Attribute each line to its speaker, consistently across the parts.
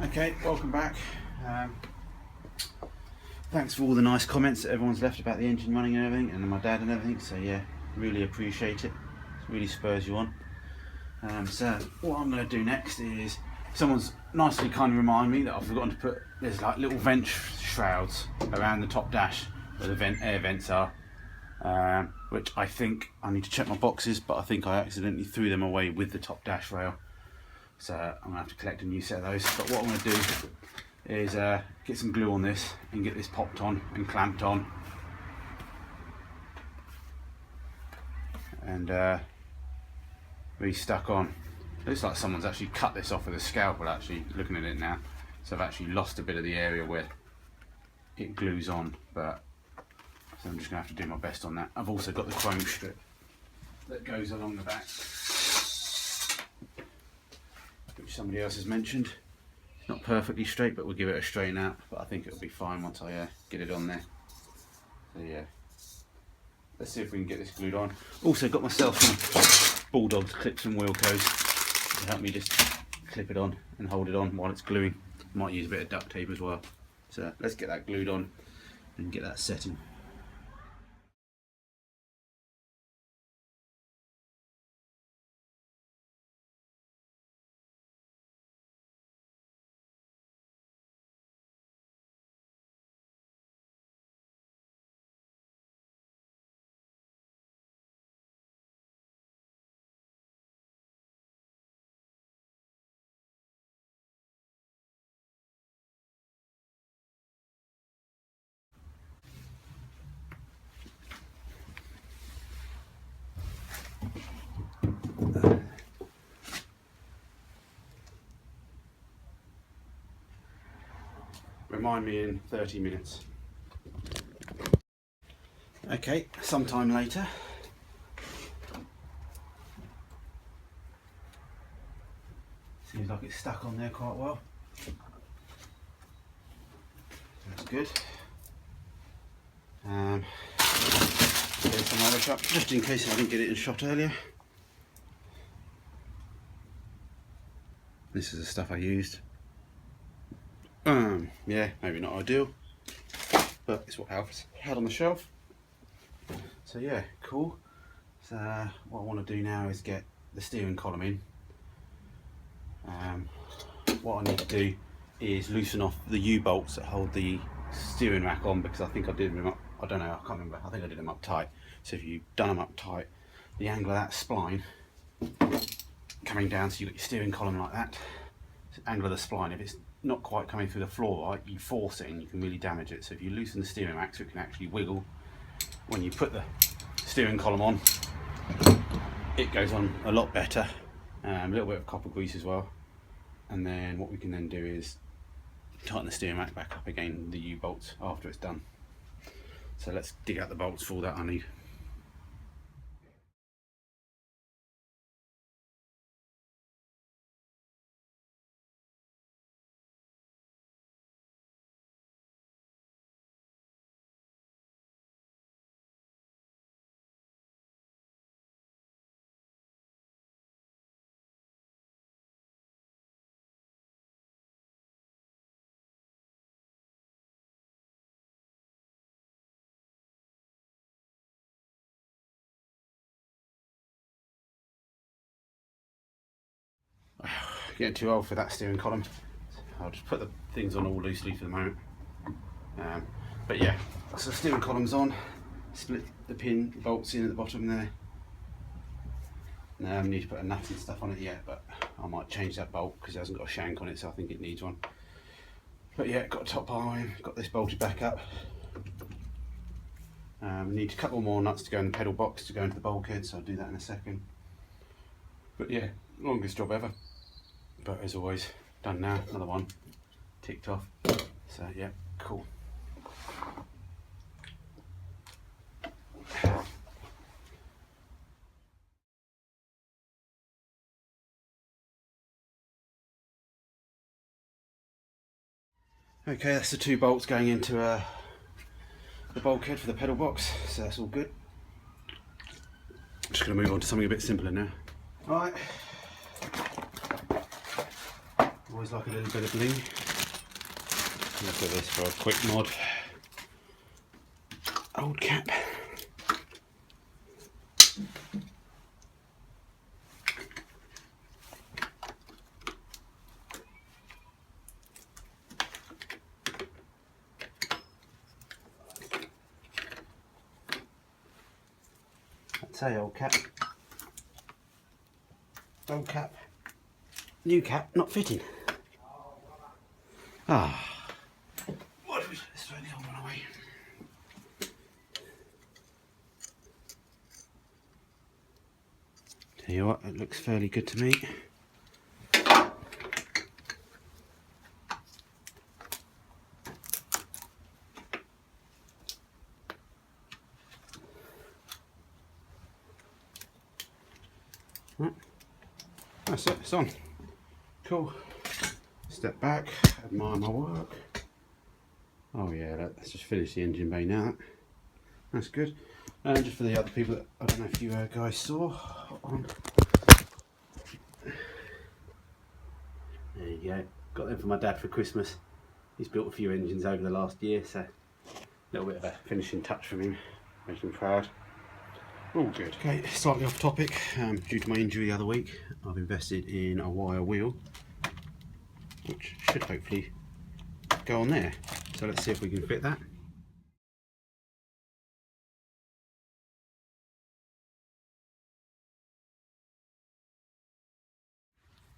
Speaker 1: Okay, welcome back. Thanks for all the nice comments that everyone's left about the engine running and everything, and my dad and everything. So yeah, really appreciate it. It really spurs you on. So what I'm going to do next is someone's nicely kind of remind me that I've forgotten to put there's like little vent shrouds around the top dash where the air vents are, which I think I need to check my boxes, but I think I accidentally threw them away with the top dash rail. So I'm going to have to collect a new set of those. But what I'm going to do is get some glue on this and get this popped on and clamped on. And really stuck on. It looks like someone's actually cut this off with a scalpel, actually, looking at it now. So I've actually lost a bit of the area where it glues on, but so I'm just going to have to do my best on that. I've also got the chrome strip that goes along the back, which somebody else has mentioned. It's not perfectly straight, but we'll give it a straighten out, but I think it'll be fine once I get it on there. So yeah, let's see if we can get this glued on. Also got myself some Bulldogs clips and Wilcos to help me just clip it on and hold it on while it's gluing. Might use a bit of duct tape as well. So let's get that glued on and get that setting. Remind me in 30 minutes. Okay, sometime later. Seems like it's stuck on there quite well. That's good. Here's some other shot, just in case I didn't get it in shot earlier. This is the stuff I used. Yeah, maybe not ideal, but it's what Alf's had on the shelf. So yeah, cool. So what I want to do now is get the steering column in. What I need to do is loosen off the U-bolts that hold the steering rack on, because I think I did them up, I don't know, I can't remember, I think I did them up tight. So if you've done them up tight, the angle of that spline coming down, so you've got your steering column like that, so angle of the spline, if it's not quite coming through the floor right, you force it and you can really damage it. So if you loosen the steering rack so it can actually wiggle, when you put the steering column on, it goes on a lot better. A little bit of copper grease as well. And then what we can then do is tighten the steering rack back up again, the U-bolts, after it's done. So let's dig out the bolts for all that I need. Getting too old for that steering column. I'll just put the things on all loosely for the moment. But yeah, so the steering column's on. Split the pin bolts in at the bottom there. Now I need to put a nut and stuff on it yet, but I might change that bolt because it hasn't got a shank on it, so I think it needs one. But yeah, got a top bar in, got this bolted back up. We need a couple more nuts to go in the pedal box to go into the bulkhead, so I'll do that in a second. But yeah, longest job ever. But as always, done now, another one ticked off. So yeah, cool. Okay, that's the two bolts going into the bulkhead for the pedal box, so that's all good. Just going to move on to something a bit simpler now. Right, Always like a little bit of bling. Look at this for a quick mod. Old cap. I'd say old cap. Old cap. New cap, not fitting. Ah. What if we just throw the old one away? Tell you what, it looks fairly good to me. Right. That's it, it's on. Cool. Step back, admire my work. Oh yeah, let's just finish the engine bay now. That's good. And just for the other people that I don't know if you guys saw on. There you go. Got them for my dad for Christmas. He's built a few engines over the last year, so a little bit of a finishing touch from him. Makes him proud. All good. Okay, slightly off topic. Due to my injury the other week, I've invested in a wire wheel, which should hopefully go on there. So let's see if we can fit that.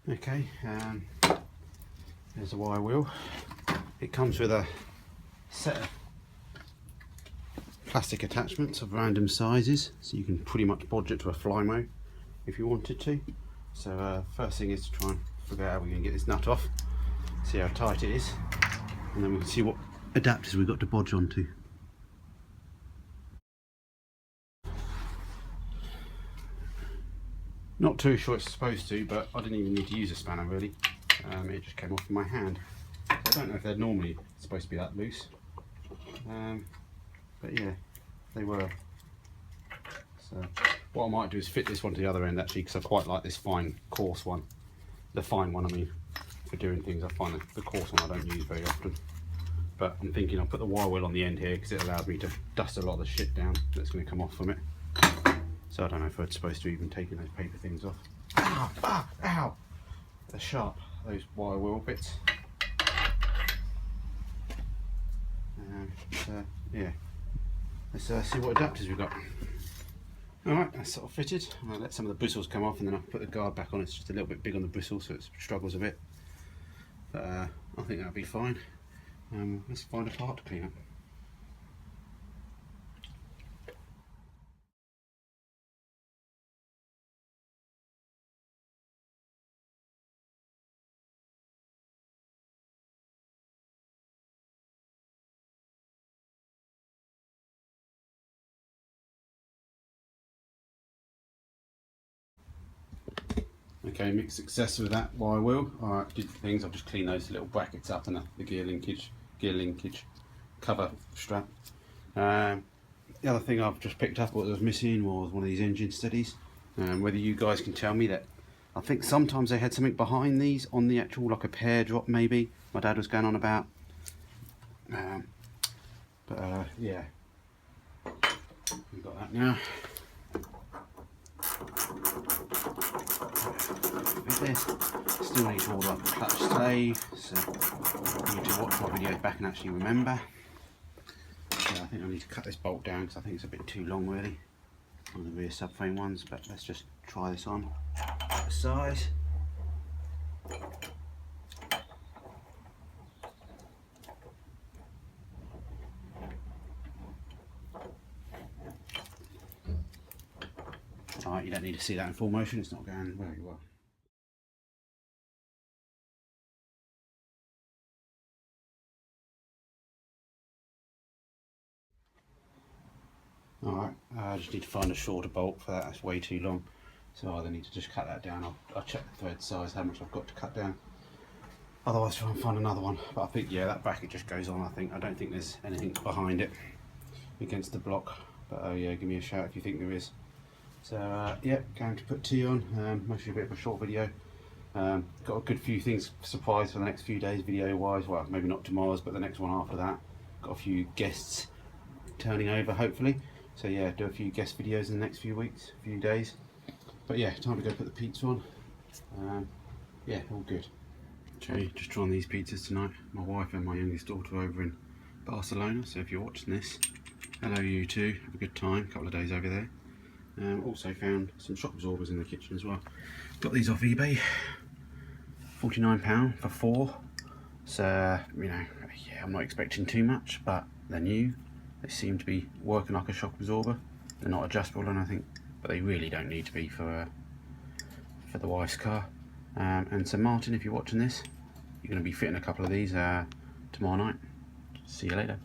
Speaker 1: Okay, there's a wire wheel. It comes with a set of plastic attachments of random sizes, so you can pretty much bodge it to a Flymo if you wanted to. So first thing is to try and figure out how we're going to get this nut off, see how tight it is, and then we can see what adapters we've got to bodge onto. Not too sure it's supposed to, but I didn't even need to use a spanner really. It just came off in my hand. So I don't know if they're normally supposed to be that loose. But yeah, they were. So what I might do is fit this one to the other end actually, because I quite like this fine, coarse one. The fine one, I mean, for doing things. I find the coarse one I don't use very often. But I'm thinking I'll put the wire wheel on the end here because it allows me to dust a lot of the shit down that's going to come off from it. So I don't know if I'm supposed to even taking those paper things off. Ow! Ah! Ow! They're sharp, those wire wheel bits. So yeah, let's see what adapters we've got. Alright, that's sort of fitted. I'll let some of the bristles come off and then I'll put the guard back on. It's just a little bit big on the bristles, so it struggles a bit. But I think that'll be fine. Let's find a part to clean up. Okay, mixed success with that wire wheel. Alright, did things, I've just cleaned those little brackets up and the gear linkage cover strap. The other thing I've just picked up what was missing was one of these engine steadies. Whether you guys can tell me that, I think sometimes they had something behind these on the actual, like a pear drop maybe, my dad was going on about. Yeah, we've got that now. This still need to order up a clutch slave, so I need to watch my videos back and actually remember. So I think I need to cut this bolt down because I think it's a bit too long really on the rear subframe ones, but let's just try this on. The size. Alright, you don't need to see that in full motion, it's not going very well. Alright, I just need to find a shorter bolt for that, that's way too long. So I either need to just cut that down, I'll check the thread size, how much I've got to cut down. Otherwise try and find another one. But I think, yeah, that bracket just goes on, I don't think there's anything behind it against the block. But yeah, give me a shout if you think there is. So yeah, going to put T on, mostly a bit of a short video. Got a good few things surprised for the next few days video wise. Well, maybe not tomorrow's, but the next one after that. Got a few guests turning over hopefully. So yeah, do a few guest videos in the next few weeks, few days. But yeah, time to go put the pizza on. Yeah, all good. Okay, just trying these pizzas tonight. My wife and my youngest daughter over in Barcelona. So if you're watching this, hello you two. Have a good time. A couple of days over there. Also found some shock absorbers in the kitchen as well. Got these off eBay. £49 for 4. So you know, yeah, I'm not expecting too much, but they're new. They seem to be working like a shock absorber. They're not adjustable, and I think, but they really don't need to be for the wife's car. And so Martin, if you're watching this, you're going to be fitting a couple of these tomorrow night. See you later.